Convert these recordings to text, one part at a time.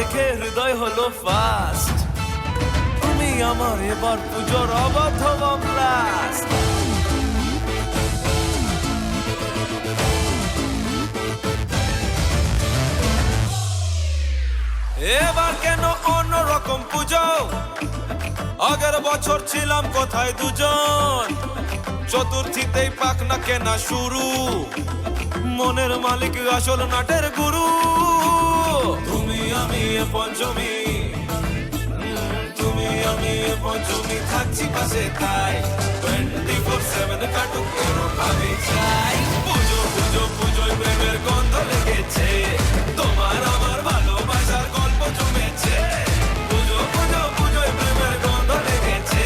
দেখে হৃদয় হলো ফাস্ট, তুমি আমার এবার পুজোর অবাধ ব্লাস্ট। এবার কেন অন্যরকম পুজো, আগের বছর ছিলাম কোথায় দুজন, চতুর্থীতেই পাক না কেনা শুরু, মনের মালিক আসল নাটের গুরু। তুমি আমি এ পঞ্চমী, তুমি আমি এ পঞ্চমী, থাকছি পাশে তাই 24/7 কাটুক এরকম ভাবে চাই। পুজো পুজো পুজোয় প্রেমের গন্ধ লেগেছে, তোমার আমার ভালোবাসার গল্প জমেছে। পুজো পুজো পুজোয় প্রেমের গন্ধ লেগেছে,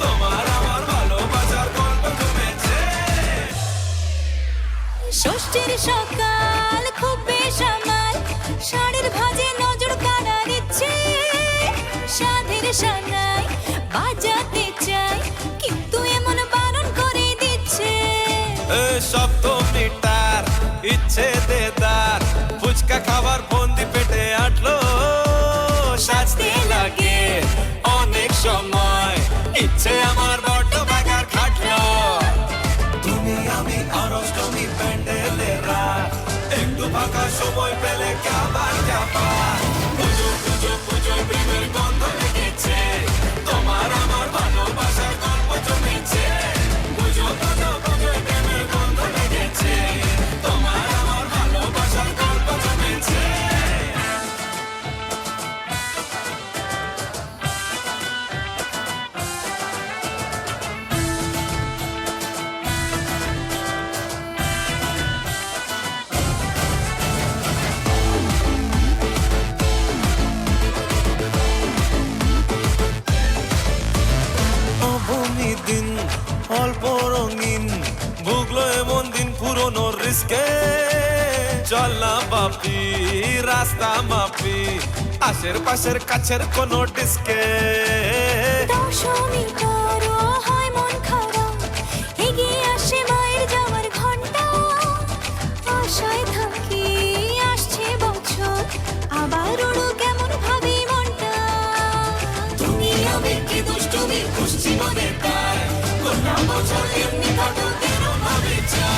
তোমার আমার ভালোবাসার গল্প জমেছে। ষষ্ঠীর সকাল খুব বেসামাল, শাড়ির ভাঁজে নজর কাড়া দিচ্ছে, সাধের সানাই বাজাতে চাই কিন্তু এমন বারণ করে দিচ্ছে। সপ্তমীটার ইচ্ছে দেদার, ফুচকা খাবার বন্দি পেটে আটলো, সাজতে লাগে অনেক সময়, ইচ্ছে আমার বড্ড বাগার খাটলো। তুমি আমি আর অষ্টমী প্যান্ডেলে রাত, একটু ফাঁকা সময় পেলে আবার যাবা। পুজো পুজো পুজোয় প্রেমের গন্ধ লেগেছে, তোমার আমার ভালোবাসার গল্প জমেছে। পুজো পুজো পুজোয় প্রেমের গন্ধ লেগেছে, তোমার আমার ভালোবাসার গল্প জমেছে। নবমী দিন অল্প রঙিন, ভুগলো এমন দিন পুরনো রিস্কে, চল না বাপি রাস্তা মাপি, আশের পাশের কাছের কোনো ডিস্কে। দশমী করো হয় মন খারাপ, এগিয়ে আসে মায়ের যাওয়ার ঘন্টা, আশায় থাকি আসছে বছর, আবার ওড়ো কেমন ভাবি মনটা। তুমি আমি কি দুষ্টুমি খুশি মনে তাই, গোটা বছর এমনি কাটুক এরম ভাবে চাই।